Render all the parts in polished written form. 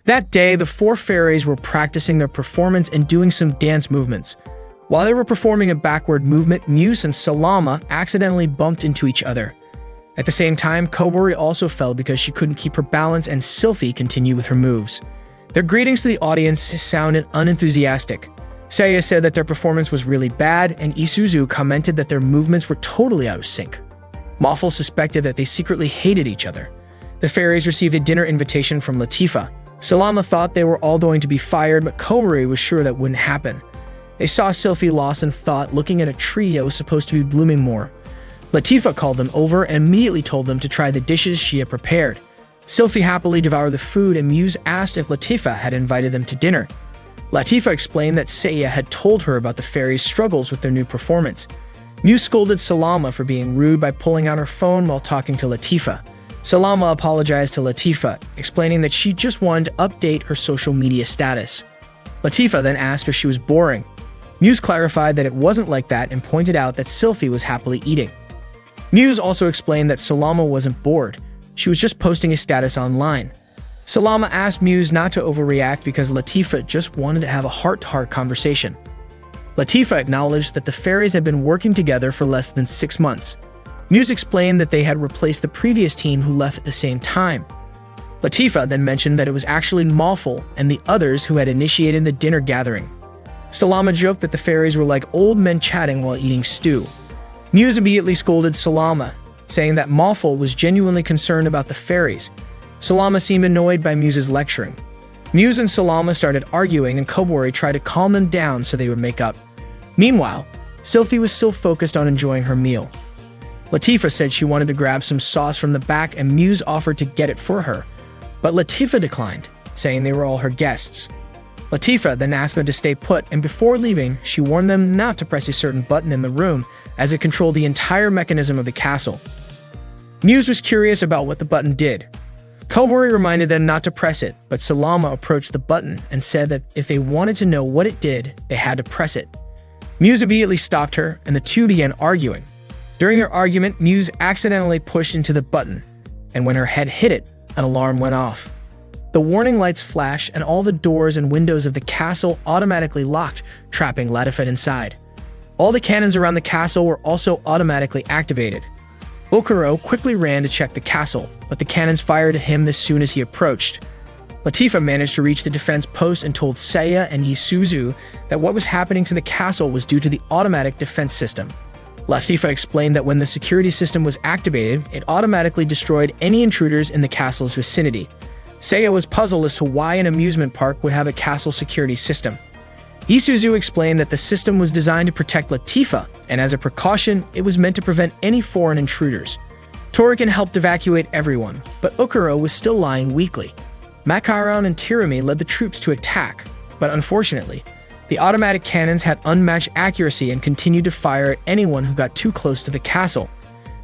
That day, the four fairies were practicing their performance and doing some dance movements. While they were performing a backward movement, Muse and Salama accidentally bumped into each other. At the same time, Kobori also fell because she couldn't keep her balance, and Sylphie continued with her moves. Their greetings to the audience sounded unenthusiastic. Seiya said that their performance was really bad, and Isuzu commented that their movements were totally out of sync. Mawful suspected that they secretly hated each other. The fairies received a dinner invitation from Latifa. Salama thought they were all going to be fired, but Kobori was sure that wouldn't happen. They saw Sylphie lost in thought, looking at a tree that was supposed to be blooming more. Latifa called them over and immediately told them to try the dishes she had prepared. Sylphie happily devoured the food, and Muse asked if Latifa had invited them to dinner. Latifa explained that Seiya had told her about the fairies' struggles with their new performance. Muse scolded Salama for being rude by pulling out her phone while talking to Latifa. Salama apologized to Latifa, explaining that she just wanted to update her social media status. Latifa then asked if she was boring. Muse clarified that it wasn't like that and pointed out that Sylphie was happily eating. Muse also explained that Salama wasn't bored. She was just posting a status online. Salama asked Muse not to overreact because Latifa just wanted to have a heart-to-heart conversation. Latifa acknowledged that the fairies had been working together for less than 6 months. Muse explained that they had replaced the previous team who left at the same time. Latifa then mentioned that it was actually Mawful and the others who had initiated the dinner gathering. Salama joked that the fairies were like old men chatting while eating stew. Muse immediately scolded Salama, saying that Mawful was genuinely concerned about the fairies. Salama seemed annoyed by Muse's lecturing. Muse and Salama started arguing, and Kobori tried to calm them down so they would make up. Meanwhile, Sylphie was still focused on enjoying her meal. Latifa said she wanted to grab some sauce from the back, and Muse offered to get it for her, but Latifa declined, saying they were all her guests. Latifa then asked them to stay put, and before leaving, she warned them not to press a certain button in the room, as it controlled the entire mechanism of the castle. Muse was curious about what the button did. Kobori reminded them not to press it, but Salama approached the button and said that if they wanted to know what it did, they had to press it. Muse immediately stopped her, and the two began arguing. During their argument, Muse accidentally pushed into the button, and when her head hit it, an alarm went off. The warning lights flashed, and all the doors and windows of the castle automatically locked, trapping Latifa inside. All the cannons around the castle were also automatically activated. Okuro quickly ran to check the castle, but the cannons fired at him as soon as he approached. Latifa managed to reach the defense post and told Seiya and Isuzu that what was happening to the castle was due to the automatic defense system. Latifa explained that when the security system was activated, it automatically destroyed any intruders in the castle's vicinity. Seiya was puzzled as to why an amusement park would have a castle security system. Isuzu explained that the system was designed to protect Latifa, and as a precaution, it was meant to prevent any foreign intruders. Toriken helped evacuate everyone, but Okuro was still lying weakly. Macaron and Tirami led the troops to attack, but unfortunately, the automatic cannons had unmatched accuracy and continued to fire at anyone who got too close to the castle.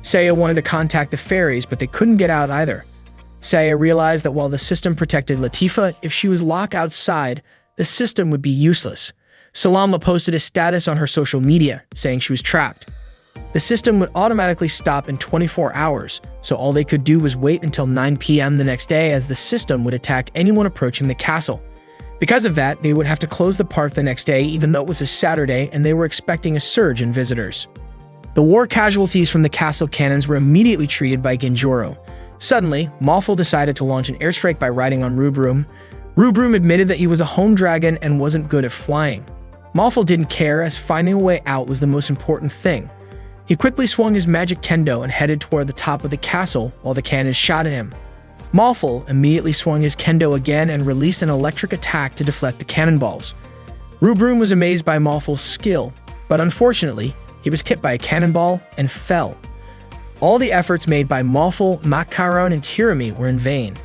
Seiya wanted to contact the fairies, but they couldn't get out either. Seiya realized that while the system protected Latifa, if she was locked outside, the system would be useless. Salama posted a status on her social media, saying she was trapped. The system would automatically stop in 24 hours, so all they could do was wait until 9 p.m. the next day, as the system would attack anyone approaching the castle. Because of that, they would have to close the park the next day, even though it was a Saturday and they were expecting a surge in visitors. The war casualties from the castle cannons were immediately treated by Genjuro. Suddenly, Mawful decided to launch an airstrike by riding on Rubrum. Rubrum admitted that he was a home dragon and wasn't good at flying. Mawful didn't care, as finding a way out was the most important thing. He quickly swung his magic kendo and headed toward the top of the castle while the cannons shot at him. Mawful immediately swung his kendo again and released an electric attack to deflect the cannonballs. Rubrum was amazed by Mawful's skill, but unfortunately, he was hit by a cannonball and fell. All the efforts made by Mawful, Macaron, and Tirami were in vain.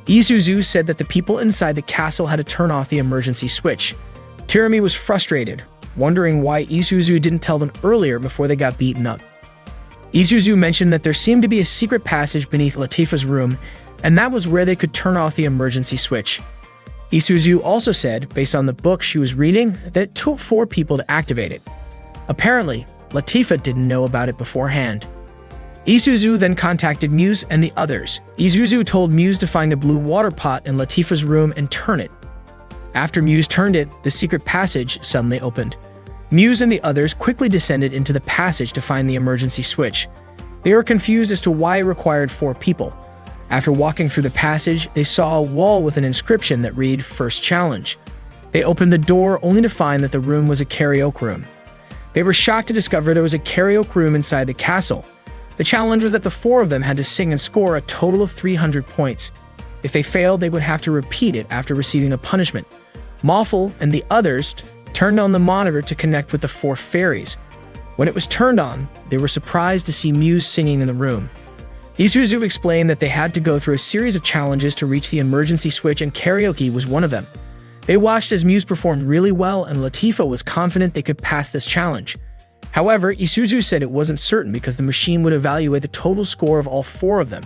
Isuzu said that the people inside the castle had to turn off the emergency switch. Tirami was frustrated, wondering why Isuzu didn't tell them earlier before they got beaten up. Isuzu mentioned that there seemed to be a secret passage beneath Latifa's room, and that was where they could turn off the emergency switch. Isuzu also said, based on the book she was reading, that it took 4 people to activate it. Apparently, Latifa didn't know about it beforehand. Isuzu then contacted Muse and the others. Isuzu told Muse to find a blue water pot in Latifah's room and turn it. After Muse turned it, the secret passage suddenly opened. Muse and the others quickly descended into the passage to find the emergency switch. They were confused as to why it required 4 people. After walking through the passage, they saw a wall with an inscription that read, "First Challenge." They opened the door only to find that the room was a karaoke room. They were shocked to discover there was a karaoke room inside the castle. The challenge was that the 4 of them had to sing and score a total of 300 points. If they failed, they would have to repeat it after receiving a punishment. Morphle and the others turned on the monitor to connect with the 4 fairies. When it was turned on, they were surprised to see Muse singing in the room. Isuzu explained that they had to go through a series of challenges to reach the emergency switch, and karaoke was one of them. They watched as Muse performed really well, and Latifah was confident they could pass this challenge. However, Isuzu said it wasn't certain because the machine would evaluate the total score of all 4 of them.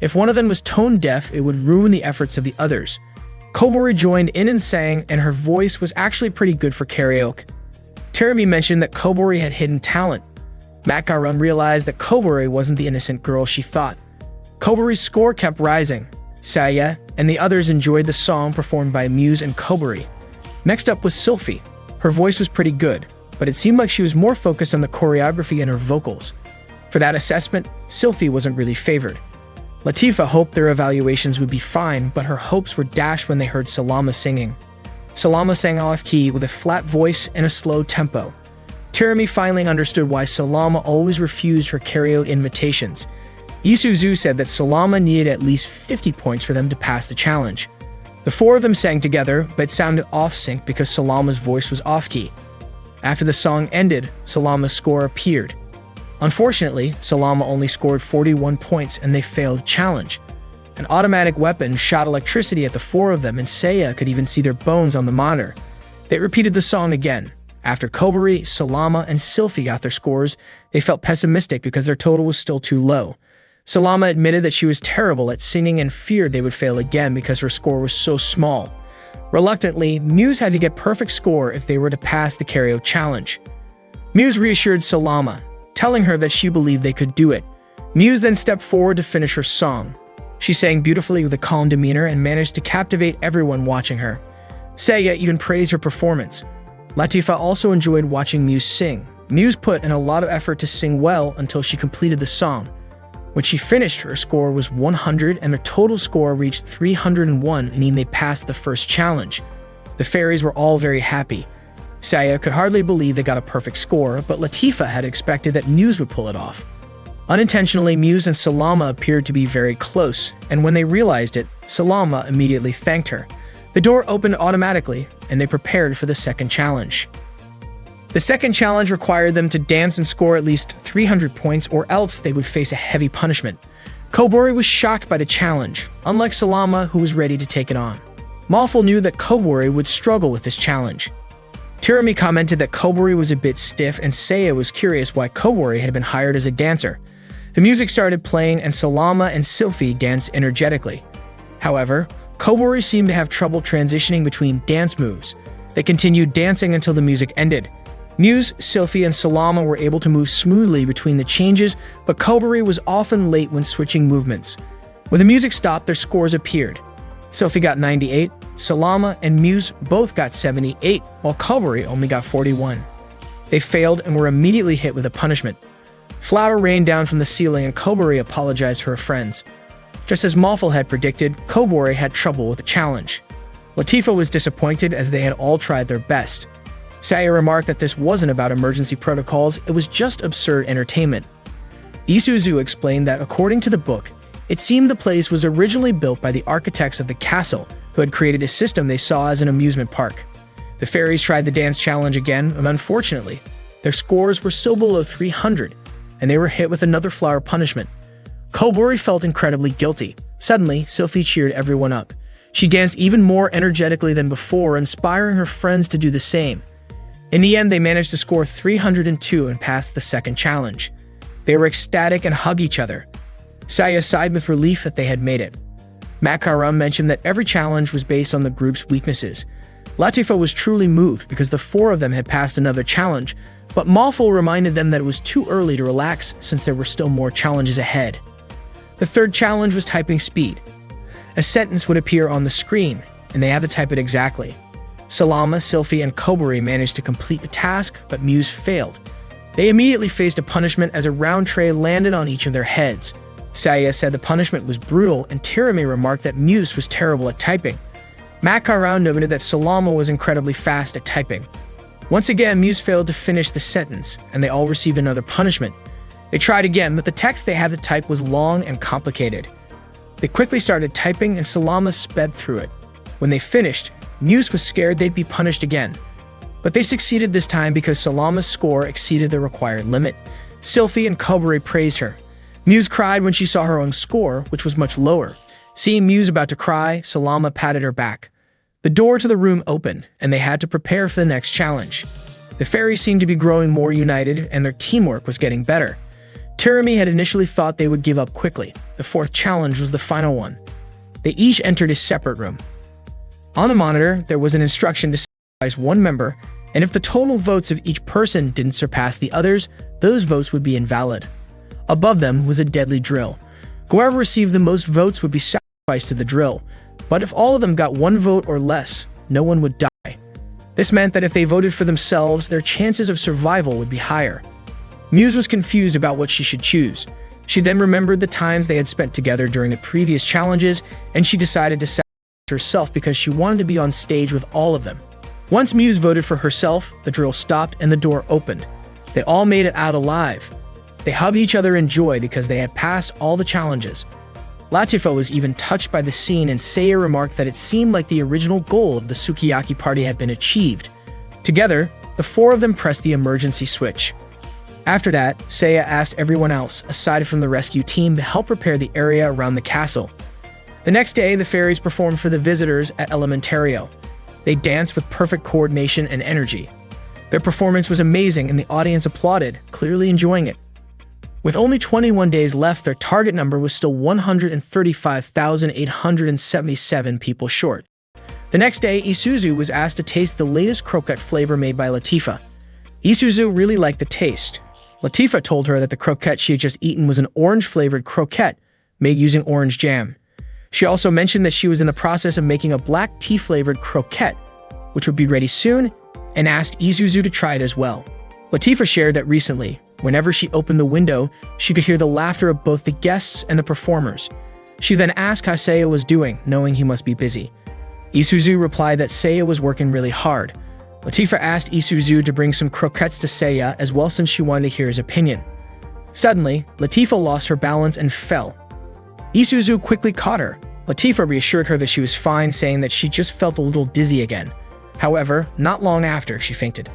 If one of them was tone deaf, it would ruin the efforts of the others. Kobori joined in and sang, and her voice was actually pretty good for karaoke. Terumi mentioned that Kobori had hidden talent. Macaron realized that Kobori wasn't the innocent girl she thought. Kobori's score kept rising. Saya and the others enjoyed the song performed by Muse and Kobori. Next up was Sylphie. Her voice was pretty good, but it seemed like she was more focused on the choreography and her vocals. For that assessment, Sylphie wasn't really favored. Latifah hoped their evaluations would be fine, but her hopes were dashed when they heard Salama singing. Salama sang off-key with a flat voice and a slow tempo. Terumi finally understood why Salama always refused her karaoke invitations. Isuzu said that Salama needed at least 50 points for them to pass the challenge. The 4 of them sang together, but sounded off-sync because Salama's voice was off-key. After the song ended, Salama's score appeared. Unfortunately, Salama only scored 41 points and they failed the challenge. An automatic weapon shot electricity at the 4 of them, and Saya could even see their bones on the monitor. They repeated the song again. After Kobori, Salama, and Sylphie got their scores, they felt pessimistic because their total was still too low. Salama admitted that she was terrible at singing and feared they would fail again because her score was so small. Reluctantly, Muse had to get perfect score if they were to pass the karaoke challenge. Muse reassured Salama, telling her that she believed they could do it. Muse then stepped forward to finish her song. She sang beautifully with a calm demeanor and managed to captivate everyone watching her. Saya even praised her performance. Latifah also enjoyed watching Muse sing. Muse put in a lot of effort to sing well until she completed the song. When she finished, her score was 100 and their total score reached 301, meaning they passed the first challenge. The fairies were all very happy. Saya could hardly believe they got a perfect score, but Latifah had expected that Muse would pull it off. Unintentionally, Muse and Salama appeared to be very close, and when they realized it, Salama immediately thanked her. The door opened automatically, and they prepared for the second challenge. The second challenge required them to dance and score at least 300 points, or else they would face a heavy punishment. Kobori was shocked by the challenge, unlike Salama, who was ready to take it on. Morphle knew that Kobori would struggle with this challenge. Terumi commented that Kobori was a bit stiff, and Saya was curious why Kobori had been hired as a dancer. The music started playing, and Salama and Sylphie danced energetically. However, Kobori seemed to have trouble transitioning between dance moves. They continued dancing until the music ended. Muse, Sylphie, and Salama were able to move smoothly between the changes, but Kobori was often late when switching movements. When the music stopped, their scores appeared. Sylphie got 98, Salama and Muse both got 78, while Kobori only got 41. They failed and were immediately hit with a punishment. Flour rained down from the ceiling, and Kobori apologized to her friends. Just as Morphle had predicted, Kobori had trouble with the challenge. Latifah was disappointed as they had all tried their best. Saya remarked that this wasn't about emergency protocols, it was just absurd entertainment. Isuzu explained that according to the book, it seemed the place was originally built by the architects of the castle, who had created a system they saw as an amusement park. The fairies tried the dance challenge again, and unfortunately, their scores were still below 300, and they were hit with another flower punishment. Kobori felt incredibly guilty. Suddenly, Sylphie cheered everyone up. She danced even more energetically than before, inspiring her friends to do the same. In the end, they managed to score 302 and pass the second challenge. They were ecstatic and hugged each other. Saya sighed with relief that they had made it. Macaron mentioned that every challenge was based on the group's weaknesses. Latifa was truly moved because the four of them had passed another challenge, but Mawful reminded them that it was too early to relax since there were still more challenges ahead. The third challenge was typing speed. A sentence would appear on the screen, and they had to type it exactly. Salama, Sylphie, and Kobori managed to complete the task, but Muse failed. They immediately faced a punishment as a round tray landed on each of their heads. Saya said the punishment was brutal, and Tirami remarked that Muse was terrible at typing. Makarao noted that Salama was incredibly fast at typing. Once again, Muse failed to finish the sentence, and they all received another punishment. They tried again, but the text they had to type was long and complicated. They quickly started typing, and Salama sped through it. When they finished, Muse was scared they'd be punished again. But they succeeded this time because Salama's score exceeded the required limit. Sylphie and Kobori praised her. Muse cried when she saw her own score, which was much lower. Seeing Muse about to cry, Salama patted her back. The door to the room opened, and they had to prepare for the next challenge. The fairies seemed to be growing more united, and their teamwork was getting better. Tirami had initially thought they would give up quickly. The fourth challenge was the final one. They each entered a separate room. On the monitor, there was an instruction to sacrifice one member, and if the total votes of each person didn't surpass the others, those votes would be invalid. Above them was a deadly drill. Whoever received the most votes would be sacrificed to the drill, but if all of them got one vote or less, no one would die. This meant that if they voted for themselves, their chances of survival would be higher. Muse was confused about what she should choose. She then remembered the times they had spent together during the previous challenges, and she decided to sacrifice herself because she wanted to be on stage with all of them. Once Muse voted for herself, the drill stopped and the door opened. They all made it out alive. They hugged each other in joy because they had passed all the challenges. Latifa was even touched by the scene, and Saya remarked that it seemed like the original goal of the Sukiyaki party had been achieved. Together, the four of them pressed the emergency switch. After that, Saya asked everyone else, aside from the rescue team, to help prepare the area around the castle. The next day, the fairies performed for the visitors at Elementario. They danced with perfect coordination and energy. Their performance was amazing, and the audience applauded, clearly enjoying it. With only 21 days left, their target number was still 135,877 people short. The next day, Isuzu was asked to taste the latest croquette flavor made by Latifa. Isuzu really liked the taste. Latifa told her that the croquette she had just eaten was an orange-flavored croquette made using orange jam. She also mentioned that she was in the process of making a black tea-flavored croquette, which would be ready soon, and asked Isuzu to try it as well. Latifa shared that recently, whenever she opened the window, she could hear the laughter of both the guests and the performers. She then asked how Saya was doing, knowing he must be busy. Isuzu replied that Saya was working really hard. Latifa asked Isuzu to bring some croquettes to Saya as well since she wanted to hear his opinion. Suddenly, Latifa lost her balance and fell. Isuzu quickly caught her. Latifa reassured her that she was fine, saying that she just felt a little dizzy again. However, not long after, she fainted.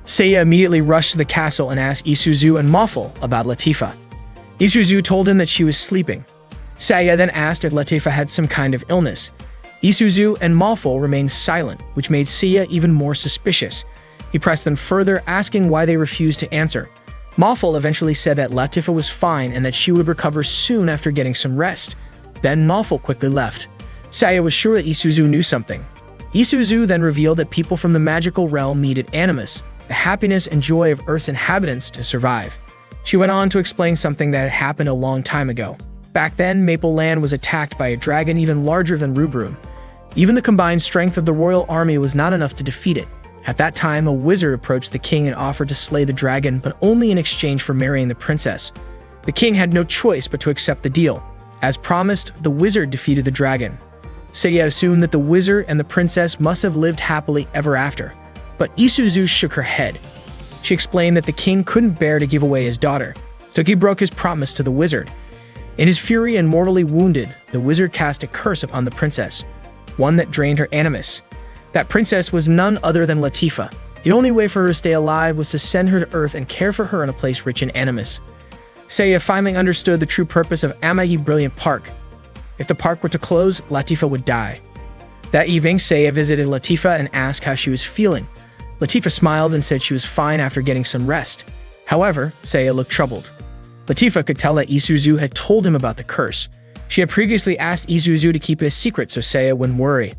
Saya immediately rushed to the castle and asked Isuzu and Mawful about Latifa. Isuzu told him that she was sleeping. Saya then asked if Latifa had some kind of illness. Isuzu and Mawful remained silent, which made Saya even more suspicious. He pressed them further, asking why they refused to answer. Mawful eventually said that Latifa was fine and that she would recover soon after getting some rest. Then Mawful quickly left. Saya was sure that Isuzu knew something. Isuzu then revealed that people from the magical realm needed animus, the happiness and joy of Earth's inhabitants, to survive. She went on to explain something that had happened a long time ago. Back then, Maple Land was attacked by a dragon even larger than Rubrum. Even the combined strength of the royal army was not enough to defeat it. At that time, a wizard approached the king and offered to slay the dragon, but only in exchange for marrying the princess. The king had no choice but to accept the deal. As promised, the wizard defeated the dragon. Saya assumed that the wizard and the princess must have lived happily ever after. But Isuzu shook her head. She explained that the king couldn't bear to give away his daughter, so he broke his promise to the wizard. In his fury and mortally wounded, the wizard cast a curse upon the princess, one that drained her animus. That princess was none other than Latifa. The only way for her to stay alive was to send her to Earth and care for her in a place rich in animus. Saya finally understood the true purpose of Amagi Brilliant Park. If the park were to close, Latifa would die. That evening, Saya visited Latifa and asked how she was feeling. Latifa smiled and said she was fine after getting some rest. However, Saya looked troubled. Latifa could tell that Isuzu had told him about the curse. She had previously asked Isuzu to keep it a secret so Saya wouldn't worry.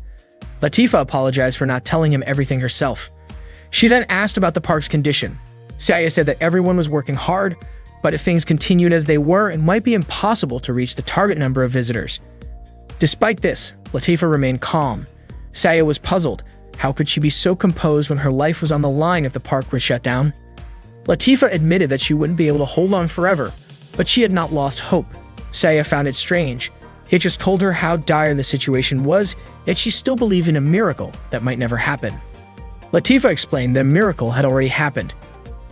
Latifa apologized for not telling him everything herself. She then asked about the park's condition. Saya said that everyone was working hard, but if things continued as they were, it might be impossible to reach the target number of visitors. Despite this, Latifa remained calm. Saya was puzzled. How could she be so composed when her life was on the line if the park were shut down? Latifa admitted that she wouldn't be able to hold on forever, but she had not lost hope. Saya found it strange. He had just told her how dire the situation was, yet she still believed in a miracle that might never happen. Latifa explained that a miracle had already happened.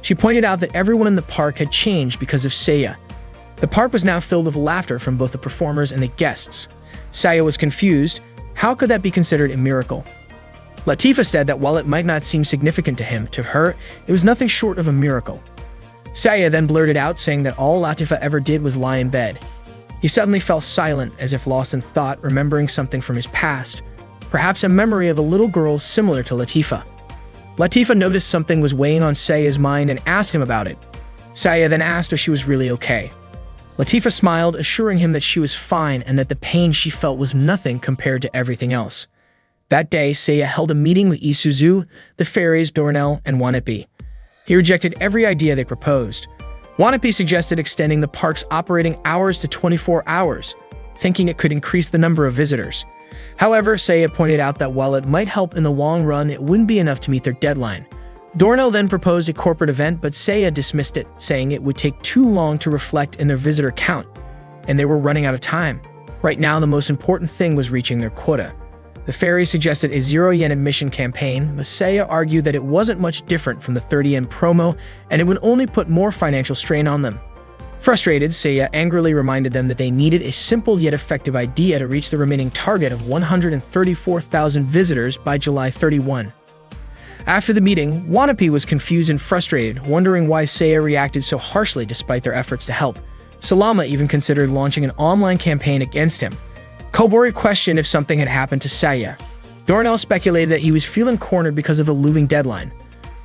She pointed out that everyone in the park had changed because of Saya. The park was now filled with laughter from both the performers and the guests. Saya was confused. How could that be considered a miracle? Latifa said that while it might not seem significant to her, it was nothing short of a miracle. Saya then blurted out, saying that all Latifa ever did was lie in bed. He suddenly fell silent, as if lost in thought, remembering something from his past, perhaps a memory of a little girl similar to Latifa. Latifa noticed something was weighing on Saya's mind and asked him about it. Saya then asked if she was really okay. Latifa smiled, assuring him that she was fine and that the pain she felt was nothing compared to everything else. That day, Saya held a meeting with Isuzu, the fairies, Dornell, and Wanapi. He rejected every idea they proposed. Wanapi suggested extending the park's operating hours to 24 hours, thinking it could increase the number of visitors. However, Saya pointed out that while it might help in the long run, it wouldn't be enough to meet their deadline. Dornell then proposed a corporate event, but Saya dismissed it, saying it would take too long to reflect in their visitor count, and they were running out of time. Right now, the most important thing was reaching their quota. The fairies suggested a 0 yen admission campaign, but Saya argued that it wasn't much different from the 30 yen promo, and it would only put more financial strain on them. Frustrated, Saya angrily reminded them that they needed a simple yet effective idea to reach the remaining target of 134,000 visitors by July 31. After the meeting, Wanapi was confused and frustrated, wondering why Saya reacted so harshly despite their efforts to help. Salama even considered launching an online campaign against him. Kobori questioned if something had happened to Saya. Dornell speculated that he was feeling cornered because of the looming deadline.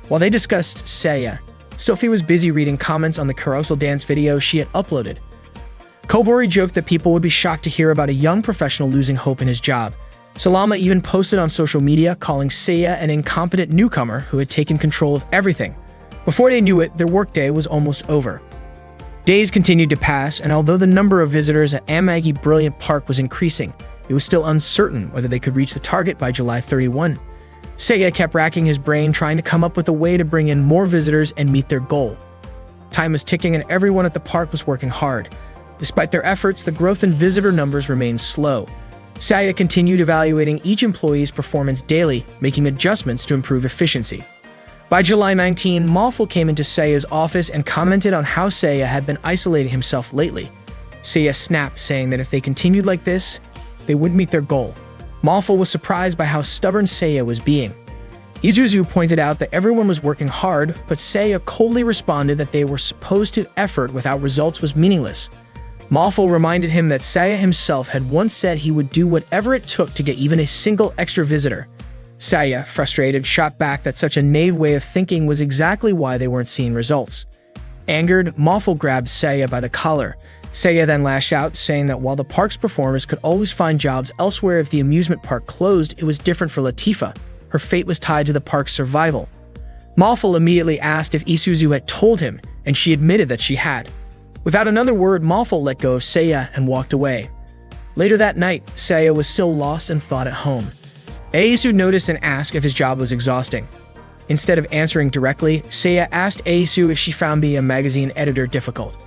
While they discussed Saya, Sophie was busy reading comments on the carousel dance video she had uploaded. Kobori joked that people would be shocked to hear about a young professional losing hope in his job. Salama even posted on social media calling Saya an incompetent newcomer who had taken control of everything. Before they knew it, their workday was almost over. Days continued to pass, and although the number of visitors at Amagi Brilliant Park was increasing, it was still uncertain whether they could reach the target by July 31. Saya kept racking his brain trying to come up with a way to bring in more visitors and meet their goal. Time was ticking and everyone at the park was working hard. Despite their efforts, the growth in visitor numbers remained slow. Saya continued evaluating each employee's performance daily, making adjustments to improve efficiency. By July 19, Malful came into Saya's office and commented on how Saya had been isolating himself lately. Saya snapped, saying that if they continued like this, they wouldn't meet their goal. Malful was surprised by how stubborn Saya was being. Isuzu pointed out that everyone was working hard, but Saya coldly responded that they were supposed to effort without results was meaningless. Malful reminded him that Saya himself had once said he would do whatever it took to get even a single extra visitor. Saya, frustrated, shot back that such a naive way of thinking was exactly why they weren't seeing results. Angered, Malful grabbed Saya by the collar. Saya then lashed out, saying that while the park's performers could always find jobs elsewhere if the amusement park closed, it was different for Latifa. Her fate was tied to the park's survival. Malful immediately asked if Isuzu had told him, and she admitted that she had. Without another word, Malful let go of Saya and walked away. Later that night, Saya was still lost in thought at home. Aisu noticed and asked if his job was exhausting. Instead of answering directly, Saya asked Aisu if she found being a magazine editor difficult.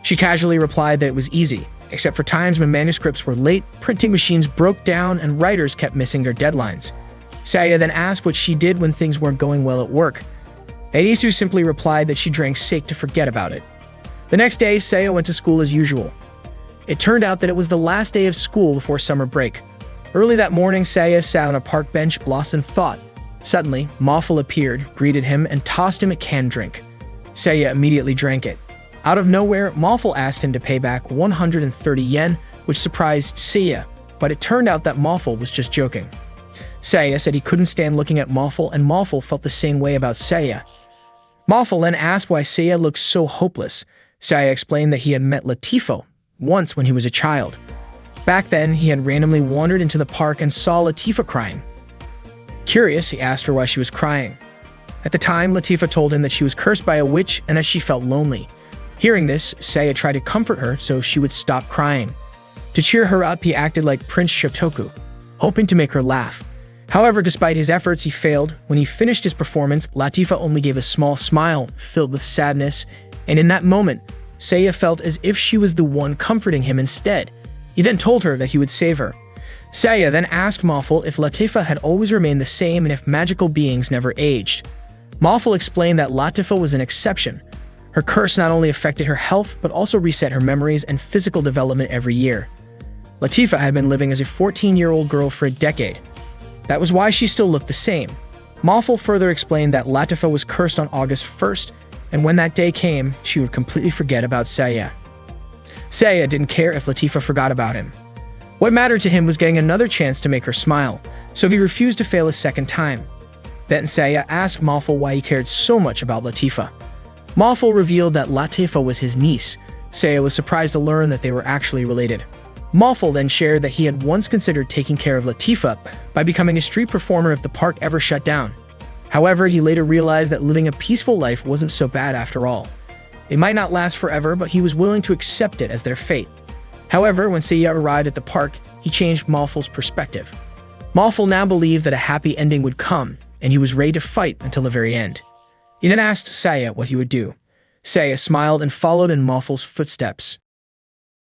She casually replied that it was easy, except for times when manuscripts were late, printing machines broke down, and writers kept missing their deadlines. Saya then asked what she did when things weren't going well at work. Aisu simply replied that she drank sake to forget about it. The next day, Saya went to school as usual. It turned out that it was the last day of school before summer break. Early that morning, Saya sat on a park bench, lost in thought. Suddenly, Malful appeared, greeted him, and tossed him a canned drink. Saya immediately drank it. Out of nowhere, Malful asked him to pay back 130 yen, which surprised Saya, but it turned out that Malful was just joking. Saya said he couldn't stand looking at Malful, and Malful felt the same way about Saya. Malful then asked why Saya looked so hopeless. Saya explained that he had met Latifo once when he was a child. Back then, he had randomly wandered into the park and saw Latifa crying. Curious, he asked her why she was crying. At the time, Latifa told him that she was cursed by a witch and that she felt lonely. Hearing this, Saya tried to comfort her so she would stop crying. To cheer her up, he acted like Prince Shotoku, hoping to make her laugh. However, despite his efforts, he failed. When he finished his performance, Latifa only gave a small smile filled with sadness, and in that moment, Saya felt as if she was the one comforting him instead. He then told her that he would save her. Saya then asked Mawful if Latifa had always remained the same and if magical beings never aged. Mawful explained that Latifa was an exception. Her curse not only affected her health, but also reset her memories and physical development every year. Latifa had been living as a 14-year-old girl for a decade. That was why she still looked the same. Mawful further explained that Latifa was cursed on August 1st, and when that day came, she would completely forget about Saya. Saya didn't care if Latifa forgot about him. What mattered to him was getting another chance to make her smile, so he refused to fail a second time. Then Saya asked Mawful why he cared so much about Latifa. Mawful revealed that Latifa was his niece. Saya was surprised to learn that they were actually related. Mawful then shared that he had once considered taking care of Latifa by becoming a street performer if the park ever shut down. However, he later realized that living a peaceful life wasn't so bad after all. It might not last forever, but he was willing to accept it as their fate. However, when Saya arrived at the park, he changed Mawful's perspective. Mawful now believed that a happy ending would come, and he was ready to fight until the very end. He then asked Saya what he would do. Saya smiled and followed in Mawful's footsteps.